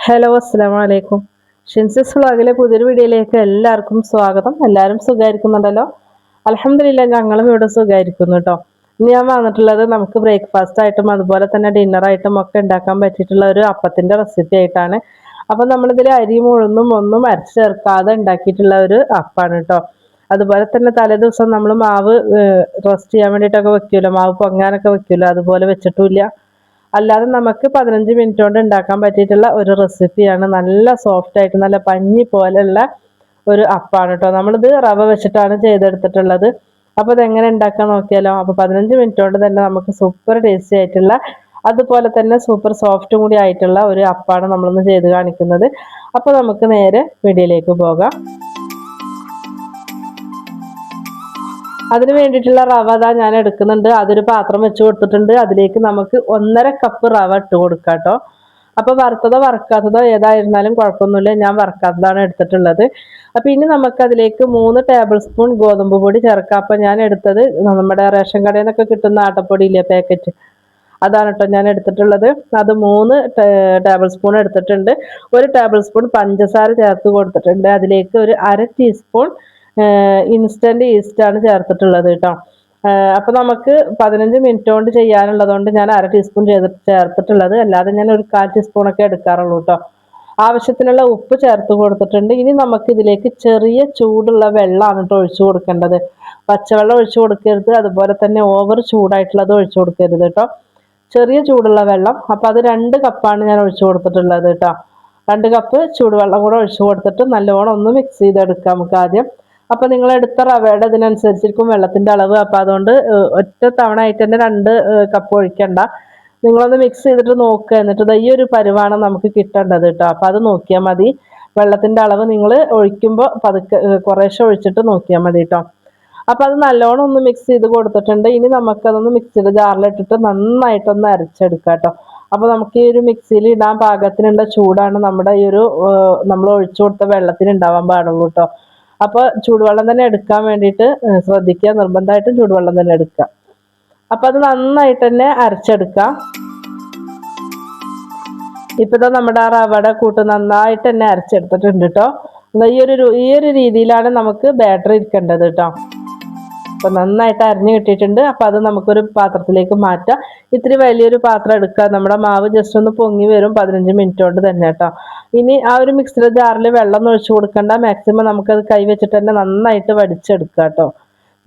Hello അസ്സലാമു അലൈക്കും. ഷിൻസിസ് വ്ളോഗിലെ പുതിയൊരു വീഡിയോയിലേക്ക് എല്ലാവർക്കും സ്വാഗതം. എല്ലാവരും സുഖമായിരിക്കുന്നുണ്ടല്ലോ? അൽഹംദുലില്ലാ, ഞങ്ങളും ഇവിടെ സുഖമായിരിക്കുന്നു കേട്ടോ. ഇന്ന് ഞാൻ വന്നിട്ടുള്ളത് നമുക്ക് ബ്രേക്ക്ഫാസ്റ്റ് ആയിട്ടും അതുപോലെ തന്നെ ഡിന്നറായിട്ടും ഒക്കെ ഉണ്ടാക്കാൻ പറ്റിയിട്ടുള്ള ഒരു അപ്പത്തിൻ്റെ റെസിപ്പി ആയിട്ടാണ്. അപ്പം നമ്മളിതിൽ അരിയും ഉഴുന്നും ഒന്നും അരച്ച് ചേർക്കാതെ ഉണ്ടാക്കിയിട്ടുള്ള ഒരു അപ്പമാണ് കേട്ടോ. അതുപോലെ തന്നെ തലേദിവസം നമ്മൾ മാവ് റോസ്റ്റ് ചെയ്യാൻ വേണ്ടിയിട്ടൊക്കെ വെക്കുമല്ലോ, മാവ് പൊങ്ങാനൊക്കെ വെക്കുമല്ലോ, അതുപോലെ വെച്ചിട്ടുമില്ല. അല്ലാതെ നമുക്ക് 15 മിനിറ്റ് കൊണ്ട് ഉണ്ടാക്കാൻ പറ്റിയിട്ടുള്ള ഒരു റെസിപ്പിയാണ്. നല്ല സോഫ്റ്റ് ആയിട്ട് നല്ല പഞ്ഞി പോലെയുള്ള ഒരു അപ്പമാണ് കേട്ടോ. നമ്മളിത് റവ വെച്ചിട്ടാണ് ചെയ്തെടുത്തിട്ടുള്ളത്. അപ്പോൾ ഇതെങ്ങനെ ഉണ്ടാക്കാൻ നോക്കിയാലോ? അപ്പോൾ 15 മിനിറ്റ് കൊണ്ട് തന്നെ നമുക്ക് സൂപ്പർ ടേസ്റ്റി ആയിട്ടുള്ള അതുപോലെ തന്നെ സൂപ്പർ സോഫ്റ്റും കൂടി ആയിട്ടുള്ള ഒരു അപ്പമാണ് നമ്മളൊന്ന് ചെയ്ത് കാണിക്കുന്നത്. അപ്പോൾ നമുക്ക് നേരെ വീഡിയോയിലേക്ക് പോകാം. അതിന് വേണ്ടിയിട്ടുള്ള റവ ഞാൻ എടുക്കുന്നുണ്ട്. അതൊരു പാത്രം വെച്ച് കൊടുത്തിട്ടുണ്ട്. അതിലേക്ക് നമുക്ക് 1.5 കപ്പ് റവ ഇട്ട് കൊടുക്കാം കേട്ടോ. അപ്പോൾ വറുത്തതോ വറുക്കാത്തതോ ഏതായിരുന്നാലും കുഴപ്പമൊന്നുമില്ല. ഞാൻ വറുക്കാത്തതാണ് എടുത്തിട്ടുള്ളത്. അപ്പോൾ ഇനി നമുക്ക് അതിലേക്ക് 3 ടേബിൾ സ്പൂൺ ഗോതമ്പ് പൊടി ചേർക്കാം. അപ്പോൾ ഞാൻ എടുത്തത് നമ്മുടെ റേഷൻ കടയിൽ നിന്നൊക്കെ കിട്ടുന്ന ആട്ടപ്പൊടിയില്ലേ, പാക്കറ്റ്, അതാണ് കേട്ടോ ഞാൻ എടുത്തിട്ടുള്ളത്. അത് 3 ടേബിൾ സ്പൂൺ എടുത്തിട്ടുണ്ട്. 1 ടേബിൾ സ്പൂൺ പഞ്ചസാര ചേർത്ത് കൊടുത്തിട്ടുണ്ട്. അതിലേക്ക് ഒരു 1/2 ടീസ്പൂൺ ഇൻസ്റ്റൻറ്റ് ഈസ്റ്റാണ് ചേർത്തിട്ടുള്ളത് കേട്ടോ. അപ്പോൾ നമുക്ക് 15 മിനിറ്റ് കൊണ്ട് ചെയ്യാനുള്ളതുകൊണ്ട് ഞാൻ 1/2 ടീസ്പൂൺ ചേർത്തിട്ടുള്ളത്. അല്ലാതെ ഞാൻ ഒരു 1/4 ടീസ്പൂണൊക്കെ എടുക്കാറുള്ളൂ കേട്ടോ. ആവശ്യത്തിനുള്ള ഉപ്പ് ചേർത്ത് കൊടുത്തിട്ടുണ്ട്. ഇനി നമുക്ക് ഇതിലേക്ക് ചെറിയ ചൂടുള്ള വെള്ളമാണ് കേട്ടോ ഒഴിച്ചു കൊടുക്കേണ്ടത്. പച്ചവെള്ളം ഒഴിച്ചു കൊടുക്കരുത്, അതുപോലെ തന്നെ ഓവർ ചൂടായിട്ടുള്ളത് ഒഴിച്ചു കൊടുക്കരുത് കേട്ടോ. ചെറിയ ചൂടുള്ള വെള്ളം. അപ്പോൾ അത് 2 കപ്പാണ് ഞാൻ ഒഴിച്ചു കൊടുത്തിട്ടുള്ളത് കേട്ടോ. 2 കപ്പ് ചൂടുവെള്ളം കൂടെ ഒഴിച്ചു കൊടുത്തിട്ട് നല്ലോണം ഒന്ന് മിക്സ് ചെയ്തെടുക്കാം നമുക്ക് ആദ്യം. അപ്പോൾ നിങ്ങൾ എടുത്ത റവയുടെ ഇതിനനുസരിച്ചിരിക്കും വെള്ളത്തിൻ്റെ അളവ്. അപ്പോൾ അതുകൊണ്ട് ഒറ്റ തവണ ആയിട്ട് തന്നെ 2 കപ്പ് ഒഴിക്കണ്ട. നിങ്ങളൊന്ന് മിക്സ് ചെയ്തിട്ട് നോക്കുക. എന്നിട്ട് ഈ ഒരു പരുവാണ് നമുക്ക് കിട്ടേണ്ടത് കേട്ടോ. അപ്പോൾ അത് നോക്കിയാൽ മതി. വെള്ളത്തിൻ്റെ അളവ് നിങ്ങൾ ഒഴിക്കുമ്പോൾ പതുക്കെ കുറേശ്ശെ ഒഴിച്ചിട്ട് നോക്കിയാൽ മതി കേട്ടോ. അപ്പോൾ അത് നല്ലോണം ഒന്ന് മിക്സ് ചെയ്ത് കൊടുത്തിട്ടുണ്ട്. ഇനി നമുക്കതൊന്ന് മിക്സിയുടെ ജാറിലിട്ടിട്ട് നന്നായിട്ടൊന്ന് അരച്ചെടുക്കാം കേട്ടോ. അപ്പോൾ നമുക്ക് ഈ ഒരു മിക്സിയിൽ ഇടാൻ പാകത്തിനുള്ള ചൂടാണ് നമ്മുടെ ഈ ഒരു നമ്മൾ ഒഴിച്ചു കൊടുത്ത വെള്ളത്തിന് ഉണ്ടാവാൻ പാടുള്ളൂ കേട്ടോ. അപ്പോൾ ചൂടുവെള്ളം തന്നെ എടുക്കാൻ വേണ്ടിയിട്ട് ശ്രദ്ധിക്കുക. നിർബന്ധമായിട്ടും ചൂടുവെള്ളം തന്നെ എടുക്കുക. അപ്പോൾ അത് നന്നായിട്ട് തന്നെ അരച്ചെടുക്കാം. ഇപ്പോൾ ഇതാ നമ്മുടെ ആ റവയുടെ കൂട്ട് നന്നായിട്ട് തന്നെ അരച്ചെടുത്തിട്ടുണ്ട് കേട്ടോ. ഈ ഒരു രീതിയിലാണ് നമുക്ക് ബാറ്റർ ഇരിക്കേണ്ടത് കേട്ടോ. അപ്പോൾ നന്നായിട്ട് അരിഞ്ഞ് കിട്ടിയിട്ടുണ്ട്. അപ്പോൾ അത് നമുക്കൊരു പാത്രത്തിലേക്ക് മാറ്റാം. ഇത്തിരി വലിയൊരു പാത്രം എടുക്കുക. നമ്മുടെ മാവ് ജസ്റ്റ് ഒന്ന് പൊങ്ങി വരും 15 മിനിറ്റ് കൊണ്ട് തന്നെ കേട്ടോ. ഇനി ആ ഒരു മിക്സിയുടെ ജാറിൽ വെള്ളം ഒഴിച്ചു കൊടുക്കണ്ട. മാക്സിമം നമുക്കത് കൈ വെച്ചിട്ട് തന്നെ നന്നായിട്ട് വടിച്ചെടുക്കുക കേട്ടോ.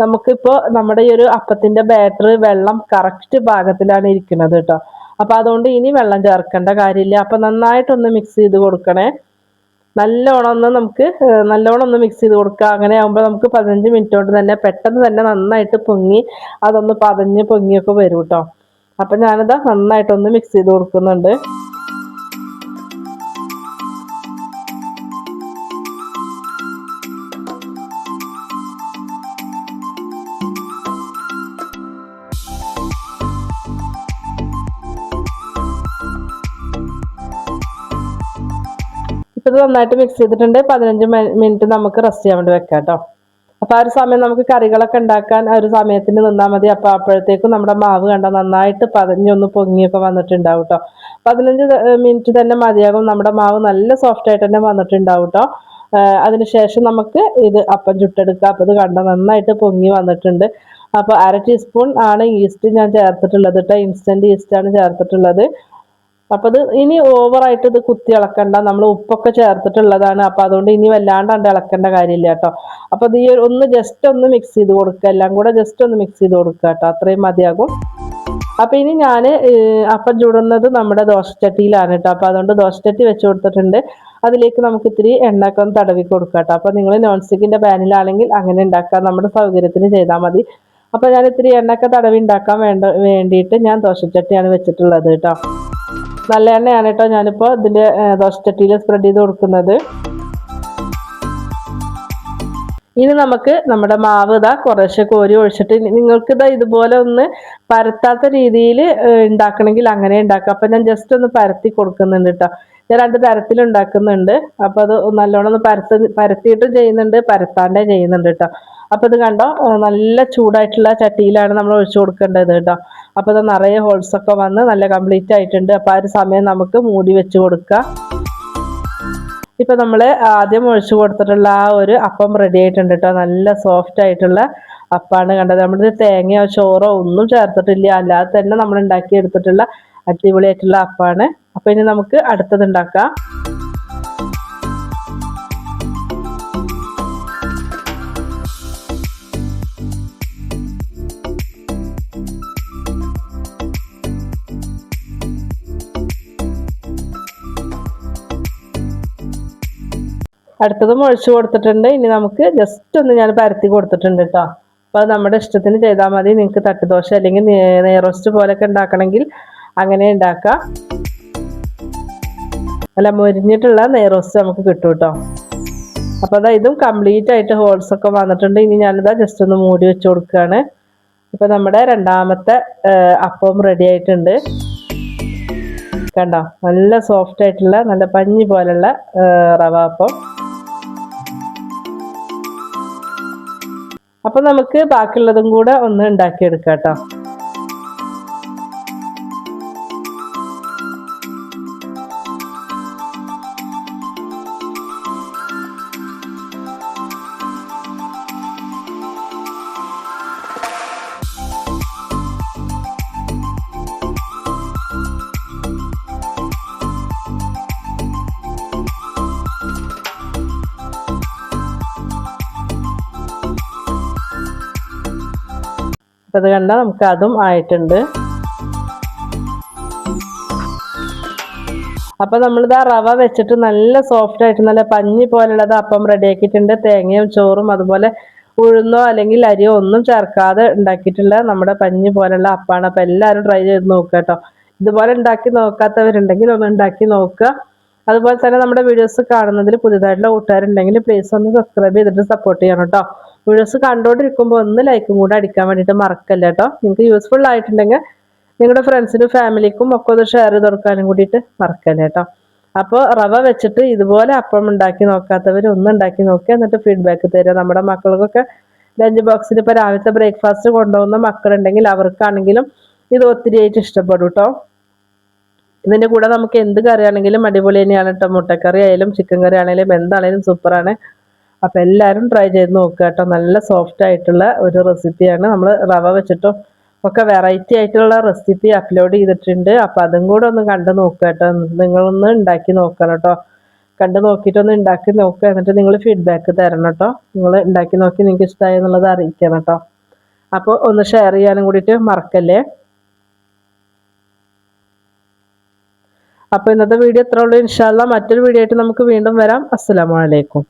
നമുക്കിപ്പോൾ നമ്മുടെ ഈ ഒരു അപ്പത്തിൻ്റെ ബാറ്റർ വെള്ളം കറക്റ്റ് പാകത്തിലാണ് ഇരിക്കുന്നത് കേട്ടോ. അപ്പോൾ അതുകൊണ്ട് ഇനി വെള്ളം ചേർക്കേണ്ട കാര്യമില്ല. അപ്പോൾ നന്നായിട്ടൊന്ന് മിക്സ് ചെയ്ത് കൊടുക്കണേ. നല്ലോണം ഒന്ന് മിക്സ് ചെയ്ത് കൊടുക്കുക. അങ്ങനെ ആകുമ്പോൾ നമുക്ക് 15 മിനിറ്റ് കൊണ്ട് തന്നെ പെട്ടെന്ന് തന്നെ നന്നായിട്ട് പൊങ്ങി അതൊന്ന് പതഞ്ഞ് പൊങ്ങിയൊക്കെ വരും കേട്ടോ. അപ്പം ഞാനിതാ നന്നായിട്ടൊന്ന് മിക്സ് ചെയ്ത് കൊടുക്കുന്നുണ്ട്. ഇത് നന്നായിട്ട് മിക്സ് ചെയ്തിട്ടുണ്ട്. 15 മിനിറ്റ് നമുക്ക് റെസ്റ്റ് ചെയ്യാൻ വേണ്ടി വെക്കാം കേട്ടോ. അപ്പോൾ ആ ഒരു സമയം നമുക്ക് കറികളൊക്കെ ഉണ്ടാക്കാൻ ആ ഒരു സമയത്തിന് നിന്നാൽ മതി. അപ്പോൾ അപ്പോഴത്തേക്കും നമ്മുടെ മാവ് കണ്ട നന്നായിട്ട് പതഞ്ഞൊന്ന് പൊങ്ങിയൊക്കെ വന്നിട്ടുണ്ടാവും കേട്ടോ. 15 മിനിറ്റ് തന്നെ മതിയാകും. നമ്മുടെ മാവ് നല്ല സോഫ്റ്റ് ആയിട്ട് തന്നെ വന്നിട്ടുണ്ടാവും കേട്ടോ. അതിനുശേഷം നമുക്ക് ഇത് അപ്പം ചുട്ടെടുക്കാം. അപ്പോൾ ഇത് കണ്ട നന്നായിട്ട് പൊങ്ങി വന്നിട്ടുണ്ട്. അപ്പോൾ 1/2 ടീസ്പൂൺ ആണ് ഈസ്റ്റ് ഞാൻ ചേർത്തിട്ടുള്ളത് കേട്ടോ. ഇൻസ്റ്റൻറ്റ് ഈസ്റ്റാണ് ചേർത്തിട്ടുള്ളത്. അപ്പോൾ ഇത് ഇനി ഓവറായിട്ട് ഇത് കുത്തി ഇളക്കണ്ട. നമ്മൾ ഉപ്പൊക്കെ ചേർത്തിട്ടുള്ളതാണ്. അപ്പോൾ അതുകൊണ്ട് ഇനി വല്ലാണ്ട് ഇളക്കേണ്ട കാര്യമില്ല കേട്ടോ. അപ്പോൾ ഇത് ഒന്ന് ജസ്റ്റ് ഒന്ന് മിക്സ് ചെയ്ത് കൊടുക്കുക. എല്ലാം കൂടെ ജസ്റ്റ് ഒന്ന് മിക്സ് ചെയ്ത് കൊടുക്കുക കേട്ടോ. അത്രയും മതിയാകും. അപ്പോൾ ഇനി ഞാൻ അപ്പം ചൂടുന്നത് നമ്മുടെ ദോശച്ചട്ടിയിലാണ് കേട്ടോ. അപ്പോൾ അതുകൊണ്ട് ദോശച്ചട്ടി വെച്ച് കൊടുത്തിട്ടുണ്ട്. അതിലേക്ക് നമുക്ക് ഇത്തിരി എണ്ണയൊക്കെ ഒന്ന് തടവി കൊടുക്കാം കേട്ടോ. അപ്പോൾ നിങ്ങൾ നോൺ സ്റ്റിക്കിൻ്റെ പാനിലാണെങ്കിൽ അങ്ങനെ ഉണ്ടാക്കാം. നമ്മുടെ സൗകര്യത്തിന് ചെയ്താൽ മതി. അപ്പോൾ ഞാൻ ഇത്തിരി എണ്ണയൊക്കെ തടവി ഉണ്ടാക്കാൻ വേണ്ടിയിട്ട് ഞാൻ ദോശച്ചട്ടിയാണ് വെച്ചിട്ടുള്ളത് കേട്ടോ. നല്ല എണ്ണയാണ് കേട്ടോ ഞാനിപ്പോൾ ഇതിൻ്റെ ദോശച്ചട്ടിയിൽ സ്പ്രെഡ് ചെയ്ത് കൊടുക്കുന്നത്. ഇനി നമുക്ക് നമ്മുടെ മാവ് കുറേശ്ശെ കോരി ഒഴിച്ചിട്ട് നിങ്ങൾക്ക് ഇതുപോലെ ഒന്ന് പരത്താത്ത രീതിയിൽ ഉണ്ടാക്കണമെങ്കിൽ അങ്ങനെ ഉണ്ടാക്കാം. അപ്പം ഞാൻ ജസ്റ്റ് ഒന്ന് പരത്തി കൊടുക്കുന്നുണ്ട് കേട്ടോ. ഞാൻ 2 തരത്തിൽ ഉണ്ടാക്കുന്നുണ്ട്. അപ്പോൾ അത് നല്ലോണം ഒന്ന് പരത്തിയിട്ടും ചെയ്യുന്നുണ്ട്, പരത്താണ്ടേ ചെയ്യുന്നുണ്ട് കേട്ടോ. അപ്പോൾ ഇത് കണ്ടോ, നല്ല ചൂടായിട്ടുള്ള ചട്ടിയിലാണ് നമ്മൾ ഒഴിച്ചു കൊടുക്കേണ്ടത് കേട്ടോ. അപ്പോൾ ഇത് നിറയെ ഹോൾസൊക്കെ വന്ന് നല്ല കംപ്ലീറ്റ് ആയിട്ടുണ്ട്. അപ്പോൾ ആ ഒരു സമയം നമുക്ക് മൂടി വെച്ച് കൊടുക്കുക. ഇപ്പം നമ്മൾ ആദ്യം ഒഴിച്ചു കൊടുത്തിട്ടുള്ള ആ ഒരു അപ്പം റെഡി ആയിട്ടുണ്ട് കേട്ടോ. നല്ല സോഫ്റ്റ് ആയിട്ടുള്ള അപ്പാണ് കണ്ടത്. നമ്മൾ തേങ്ങയോ ചോറോ ഒന്നും ചേർത്തിട്ടില്ല, അല്ലാതെ തന്നെ നമ്മൾ ഉണ്ടാക്കി എടുത്തിട്ടുള്ള അടിപൊളിയായിട്ടുള്ള അപ്പാണ്. അപ്പോൾ ഇനി നമുക്ക് അടുത്തത് ഉണ്ടാക്കാം. അടുത്തതും ഒഴിച്ചു കൊടുത്തിട്ടുണ്ട്. ഇനി നമുക്ക് ജസ്റ്റ് ഒന്ന് ഞാൻ പരത്തി കൊടുത്തിട്ടുണ്ട് കേട്ടോ. അപ്പോൾ അത് നമ്മുടെ ഇഷ്ടത്തിന് ചെയ്താൽ മതി. നിങ്ങൾക്ക് തട്ടുദോശ അല്ലെങ്കിൽ നെയ്റോസ്റ്റ് പോലെയൊക്കെ ഉണ്ടാക്കണമെങ്കിൽ അങ്ങനെ ഉണ്ടാക്കാം. അല്ല, മൊരിഞ്ഞിട്ടുള്ള നെയ്റോസ്റ്റ് നമുക്ക് കിട്ടും കേട്ടോ. അപ്പോൾ അതാ ഇതും കംപ്ലീറ്റ് ആയിട്ട് ഹോൾസ് ഒക്കെ വന്നിട്ടുണ്ട്. ഇനി ഞാനിതാ ജസ്റ്റ് ഒന്ന് മൂടി വെച്ച് കൊടുക്കുകയാണ്. ഇപ്പോൾ നമ്മുടെ രണ്ടാമത്തെ അപ്പം റെഡി ആയിട്ടുണ്ട്. കണ്ടോ, നല്ല സോഫ്റ്റ് ആയിട്ടുള്ള നല്ല പഞ്ഞി പോലുള്ള റവ അപ്പം. അപ്പം നമുക്ക് ബാക്കിയുള്ളതും കൂടെ ഒന്ന് ഉണ്ടാക്കിയെടുക്കാം കേട്ടോ. അത് കണ്ടാൽ നമുക്ക് അതും ആയിട്ടുണ്ട്. അപ്പോൾ നമ്മളിതാ റവ വെച്ചിട്ട് നല്ല സോഫ്റ്റ് ആയിട്ട് നല്ല പഞ്ഞി പോലുള്ളത് അപ്പം റെഡി ആക്കിയിട്ടുണ്ട്. തേങ്ങയും ചോറും അതുപോലെ ഉഴുന്നോ അല്ലെങ്കിൽ അരിയോ ഒന്നും ചേർക്കാതെ ഉണ്ടാക്കിയിട്ടുള്ള നമ്മുടെ പഞ്ഞി പോലുള്ള അപ്പാണ്. അപ്പോൾ എല്ലാവരും ട്രൈ ചെയ്ത് നോക്കുക കേട്ടോ. ഇതുപോലെ ഉണ്ടാക്കി നോക്കാത്തവരുണ്ടെങ്കിൽ ഒന്ന് ഉണ്ടാക്കി നോക്കുക. അതുപോലെ തന്നെ നമ്മുടെ വീഡിയോസ് കാണുന്നതിൽ പുതിയതായിട്ടുള്ള കൂട്ടുകാരുണ്ടെങ്കിൽ പ്ലീസ് ഒന്ന് സബ്സ്ക്രൈബ് ചെയ്തിട്ട് സപ്പോർട്ട് ചെയ്യണം കേട്ടോ. വീഡിയോസ് കണ്ടുകൊണ്ടിരിക്കുമ്പോൾ ഒന്ന് ലൈക്കും കൂടെ അടിക്കാൻ വേണ്ടിയിട്ട് മറക്കല്ല കേട്ടോ. നിങ്ങൾക്ക് യൂസ്ഫുൾ ആയിട്ടുണ്ടെങ്കിൽ നിങ്ങളുടെ ഫ്രണ്ട്സിനും ഫാമിലിക്കും ഒക്കെ ഒന്ന് ഷെയർ ചെയ്ത് കൊടുക്കാനും കൂടിയിട്ട് മറക്കല്ല കേട്ടോ. അപ്പോൾ റവ വെച്ചിട്ട് ഇതുപോലെ അപ്പം ഉണ്ടാക്കി നോക്കാത്തവർ ഒന്ന് ഉണ്ടാക്കി നോക്കുക, എന്നിട്ട് ഫീഡ്ബാക്ക് തരിക. നമ്മുടെ മക്കൾക്കൊക്കെ ലഞ്ച് ബോക്സിൽ ഇപ്പോൾ രാവിലത്തെ ബ്രേക്ക്ഫാസ്റ്റ് കൊണ്ടുപോകുന്ന മക്കളുണ്ടെങ്കിൽ അവർക്കാണെങ്കിലും ഇത് ഒത്തിരി ആയിട്ട് ഇഷ്ടപ്പെടും കേട്ടോ. ഇതിൻ്റെ കൂടെ നമുക്ക് എന്ത് കറിയാണെങ്കിലും അടിപൊളി തന്നെയാണ് കേട്ടോ. മുട്ടക്കറി ആയാലും ചിക്കൻ കറി ആണെങ്കിലും എന്താണെങ്കിലും സൂപ്പറാണ്. അപ്പോൾ എല്ലാവരും ട്രൈ ചെയ്ത് നോക്കുക കേട്ടോ. നല്ല സോഫ്റ്റ് ആയിട്ടുള്ള ഒരു റെസിപ്പിയാണ്. നമ്മൾ റവ വെച്ചിട്ടും ഒക്കെ വെറൈറ്റി ആയിട്ടുള്ള റെസിപ്പി അപ്ലോഡ് ചെയ്തിട്ടുണ്ട്. അപ്പോൾ അതും കൂടെ ഒന്ന് കണ്ടു നോക്കുക കേട്ടോ. നിങ്ങളൊന്ന് ഉണ്ടാക്കി നോക്കണം കേട്ടോ. കണ്ടു നോക്കിയിട്ടൊന്ന് ഉണ്ടാക്കി നോക്കുക, എന്നിട്ട് നിങ്ങൾ ഫീഡ്ബാക്ക് തരണം കേട്ടോ. നിങ്ങൾ ഉണ്ടാക്കി നോക്കി നിങ്ങൾക്ക് ഇഷ്ടമായി എന്നുള്ളത് അറിയിക്കണം കേട്ടോ. അപ്പോൾ ഒന്ന് ഷെയർ ചെയ്യാനും കൂടിയിട്ട് മറക്കല്ലേ. അപ്പോൾ ഇന്നത്തെ വീഡിയോ ഇത്രേ ഉള്ളൂ. ഇൻഷാ അല്ലാഹ് മറ്റൊരു വീഡിയോ ആയിട്ട് നമുക്ക് വീണ്ടും വരാം. അസ്സലാമു അലൈക്കും.